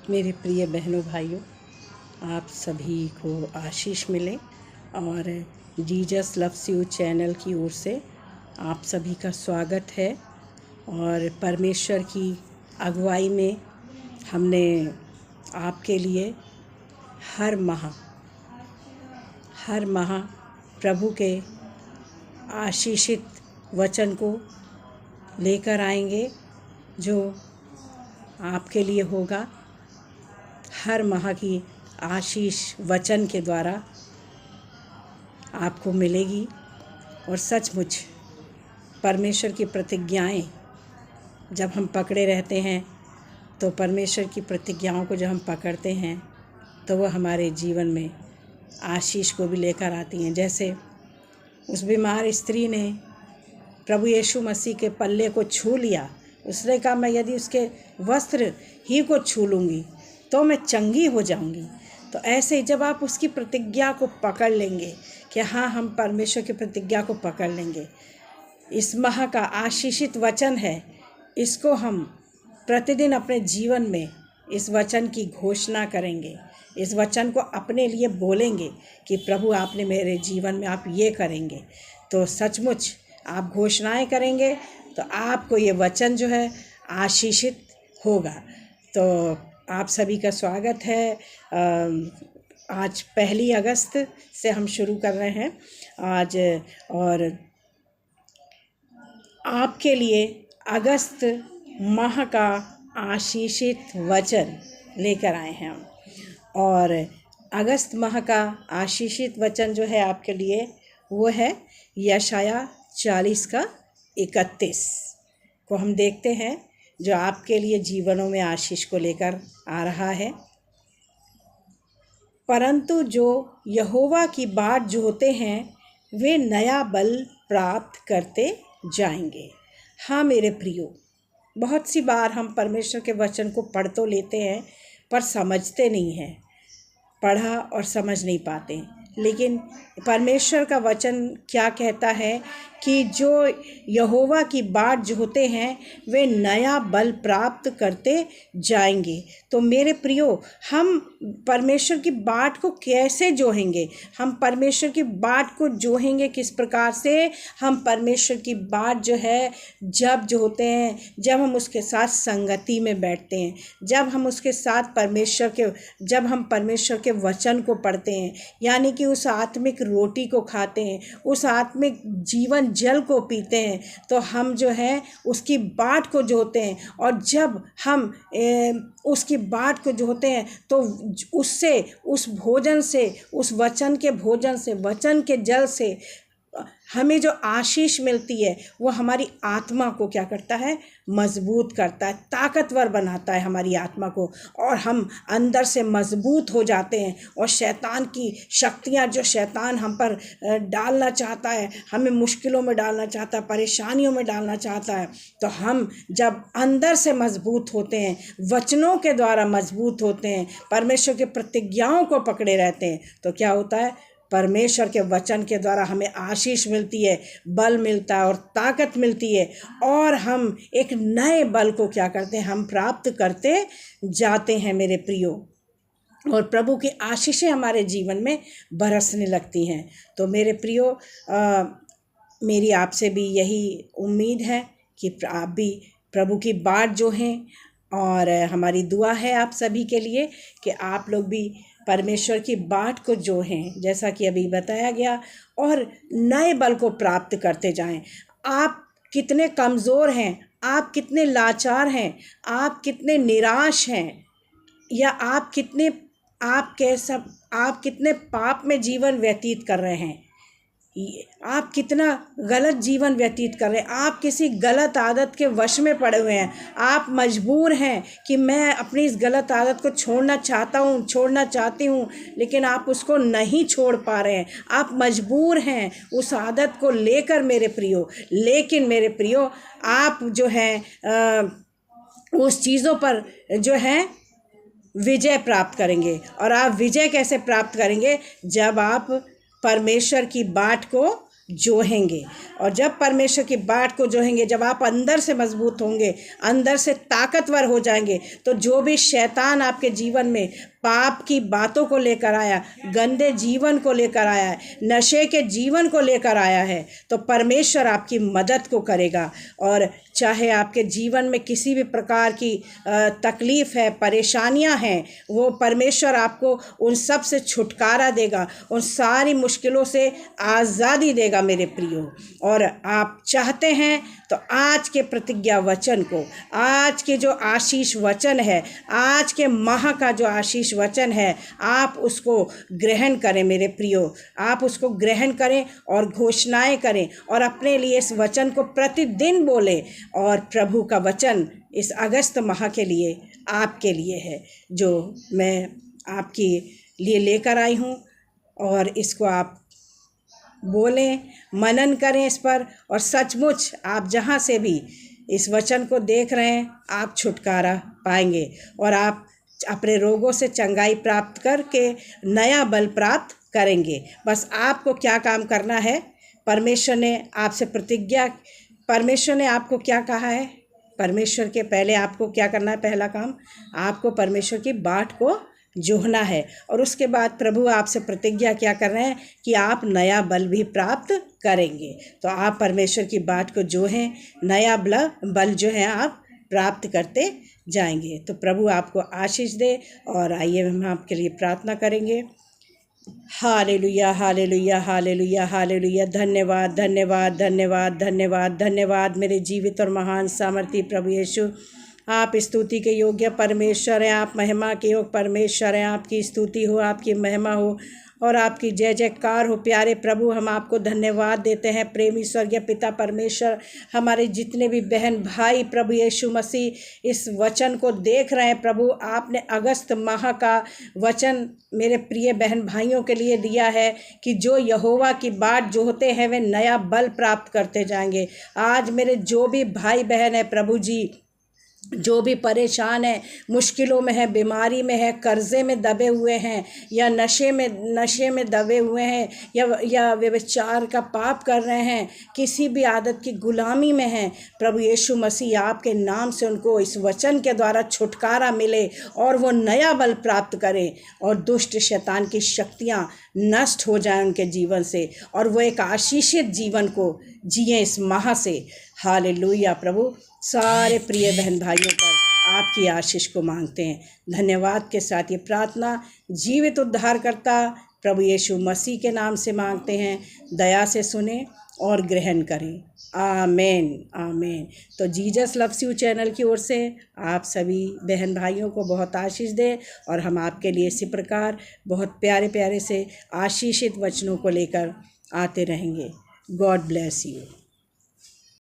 मेरे प्रिय बहनों भाइयों, आप सभी को आशीष मिले और जीसस लव्स यू चैनल की ओर से आप सभी का स्वागत है। और परमेश्वर की अगुवाई में हमने आपके लिए हर माह प्रभु के आशीषित वचन को लेकर आएंगे, जो आपके लिए होगा। हर माह की आशीष वचन के द्वारा आपको मिलेगी और सचमुच परमेश्वर की प्रतिज्ञाएं जब हम पकड़े रहते हैं, तो परमेश्वर की प्रतिज्ञाओं को जब हम पकड़ते हैं तो वह हमारे जीवन में आशीष को भी लेकर आती हैं। जैसे उस बीमार स्त्री ने प्रभु यीशु मसीह के पल्ले को छू लिया। उसने कहा, मैं यदि उसके वस्त्र ही को छू लूँगी तो मैं चंगी हो जाऊंगी। तो ऐसे ही जब आप उसकी प्रतिज्ञा को पकड़ लेंगे कि हाँ, हम परमेश्वर की प्रतिज्ञा को पकड़ लेंगे, इस माह का आशीषित वचन है, इसको हम प्रतिदिन अपने जीवन में इस वचन की घोषणा करेंगे, इस वचन को अपने लिए बोलेंगे कि प्रभु आपने मेरे जीवन में आप ये करेंगे, तो सचमुच आप घोषणाएं करेंगे तो आपको ये वचन जो है आशीषित होगा। तो आप सभी का स्वागत है। आज 1 अगस्त से हम शुरू कर रहे हैं आज, और आपके लिए अगस्त माह का आशीषित वचन लेकर आए हैं हम। और अगस्त माह का आशीषित वचन जो है आपके लिए वो है यशाया 40:31 को हम देखते हैं, जो आपके लिए जीवनों में आशीष को लेकर आ रहा है। परंतु जो यहोवा की बाट जोहते हैं वे नया बल प्राप्त करते जाएंगे। हाँ मेरे प्रियो, बहुत सी बार हम परमेश्वर के वचन को पढ़ तो लेते हैं पर समझते नहीं हैं, पढ़ा और समझ नहीं पाते। लेकिन परमेश्वर का वचन क्या कहता है कि जो यहोवा की बाट जोहते हैं वे नया बल प्राप्त करते जाएंगे। तो मेरे प्रियो, हम परमेश्वर की बाट को कैसे जोहेंगे? हम परमेश्वर की बाट को जोहेंगे किस प्रकार से? हम परमेश्वर की बाट जो है जब जोहते हैं, जब हम उसके साथ संगति में बैठते हैं, जब हम उसके साथ जब हम परमेश्वर के वचन को पढ़ते हैं, यानी कि उस आत्मिक रोटी को खाते हैं, उस आत्मिक जीवन जल को पीते हैं, तो हम जो है उसकी बाट को जोहते हैं। और जब हम उसकी बाट को जोहते हैं तो उससे, उस भोजन से, उस वचन के भोजन से, वचन के जल से हमें जो आशीष मिलती है वो हमारी आत्मा को क्या करता है? मजबूत करता है, ताकतवर बनाता है हमारी आत्मा को, और हम अंदर से मजबूत हो जाते हैं। और शैतान की शक्तियां, जो शैतान हम पर डालना चाहता है, हमें मुश्किलों में डालना चाहता है, परेशानियों में डालना चाहता है, तो हम जब अंदर से मजबूत होते हैं, वचनों के द्वारा मजबूत होते हैं, परमेश्वर की प्रतिज्ञाओं को पकड़े रहते हैं, तो क्या होता है? परमेश्वर के वचन के द्वारा हमें आशीष मिलती है, बल मिलता है और ताकत मिलती है, और हम एक नए बल को क्या करते हैं? हम प्राप्त करते जाते हैं मेरे प्रियो, और प्रभु की आशीषें हमारे जीवन में बरसने लगती हैं। तो मेरे प्रियो, मेरी आपसे भी यही उम्मीद है कि आप भी प्रभु की बाट जो हैं, और हमारी दुआ है आप सभी के लिए कि आप लोग भी परमेश्वर की बाट को जो हैं, जैसा कि अभी बताया गया, और नए बल को प्राप्त करते जाएं। आप कितने कमज़ोर हैं, आप कितने लाचार हैं, आप कितने निराश हैं, या आप कितने पाप में जीवन व्यतीत कर रहे हैं, आप कितना गलत जीवन व्यतीत कर रहे हैं, आप किसी गलत आदत के वश में पड़े हुए हैं, आप मजबूर हैं कि मैं अपनी इस गलत आदत को छोड़ना चाहती हूँ, लेकिन आप उसको नहीं छोड़ पा रहे हैं, आप मजबूर हैं उस आदत को लेकर मेरे प्रियो। लेकिन मेरे प्रियो, आप जो हैं उस चीज़ों पर जो है विजय प्राप्त करेंगे। और आप विजय कैसे प्राप्त करेंगे? जब आप परमेश्वर की बाट को जोहेंगे। और जब परमेश्वर की बाट को जोहेंगे, जब आप अंदर से मजबूत होंगे, अंदर से ताकतवर हो जाएंगे, तो जो भी शैतान आपके जीवन में पाप की बातों को लेकर आया, गंदे जीवन को लेकर आया है, नशे के जीवन को लेकर आया है, तो परमेश्वर आपकी मदद को करेगा। और चाहे आपके जीवन में किसी भी प्रकार की तकलीफ़ है, परेशानियां हैं, वो परमेश्वर आपको उन सब से छुटकारा देगा, उन सारी मुश्किलों से आज़ादी देगा मेरे प्रियो। और आप चाहते हैं तो आज के प्रतिज्ञा वचन को, आज के जो आशीष वचन है, आज के माह का जो आशीष वचन है, आप उसको ग्रहण करें मेरे प्रियो। आप उसको ग्रहण करें और घोषणाएं करें और अपने लिए इस वचन को प्रतिदिन बोलें। और प्रभु का वचन इस अगस्त माह के लिए आपके लिए है, जो मैं आपके लिए लेकर आई हूँ। और इसको आप बोलें, मनन करें इस पर, और सचमुच आप जहाँ से भी इस वचन को देख रहे हैं, आप छुटकारा पाएंगे और आप अपने रोगों से चंगाई प्राप्त करके नया बल प्राप्त करेंगे। बस आपको क्या काम करना है, परमेश्वर ने आपसे प्रतिज्ञा, परमेश्वर ने आपको क्या कहा है, परमेश्वर के पहले आपको क्या करना है, पहला काम आपको परमेश्वर की बाट को जोहना है। और उसके बाद प्रभु आपसे प्रतिज्ञा क्या कर रहे हैं कि आप नया बल भी प्राप्त करेंगे। तो आप परमेश्वर की बाट को जोहें, नया बल जो है आप प्राप्त करते जाएंगे। तो प्रभु आपको आशीष दे। और आइए हम आपके लिए प्रार्थना करेंगे। Hallelujah, hallelujah, hallelujah, hallelujah. धन्यवाद, धन्यवाद, धन्यवाद, धन्यवाद, धन्यवाद मेरे जीवित और महान सामर्थी प्रभु यीशु। आप स्तुति के योग्य परमेश्वर हैं, आप महिमा के योग्य परमेश्वर हैं। आपकी स्तुति हो, आपकी महिमा हो और आपकी जय जयकार हो। प्यारे प्रभु, हम आपको धन्यवाद देते हैं। प्रेमी स्वर्गीय पिता परमेश्वर, हमारे जितने भी बहन भाई प्रभु यीशु मसीह इस वचन को देख रहे हैं, प्रभु आपने अगस्त माह का वचन मेरे प्रिय बहन भाइयों के लिए दिया है कि जो यहोवा की बाट जोहते हैं वे नया बल प्राप्त करते जाएंगे। आज मेरे जो भी भाई बहन है प्रभु जी, जो भी परेशान है, मुश्किलों में है, बीमारी में है, कर्जे में दबे हुए हैं, या नशे में दबे हुए हैं, या व्यभिचार का पाप कर रहे हैं, किसी भी आदत की गुलामी में हैं, प्रभु यीशु मसीह आपके नाम से उनको इस वचन के द्वारा छुटकारा मिले और वो नया बल प्राप्त करें और दुष्ट शैतान की शक्तियाँ नष्ट हो जाएं उनके जीवन से और वो एक आशीषित जीवन को जिए इस माह से। हालेलुया। प्रभु सारे प्रिय बहन भाइयों पर आपकी आशीष को मांगते हैं। धन्यवाद के साथ ये प्रार्थना जीवित उद्धारकर्ता प्रभु यीशु मसीह के नाम से मांगते हैं। दया से सुने और ग्रहण करें। आमीन, आमीन। तो जीसस लव्स यू चैनल की ओर से आप सभी बहन भाइयों को बहुत आशीष दें और हम आपके लिए इसी प्रकार बहुत प्यारे प्यारे से आशीषित वचनों को लेकर आते रहेंगे। God bless you.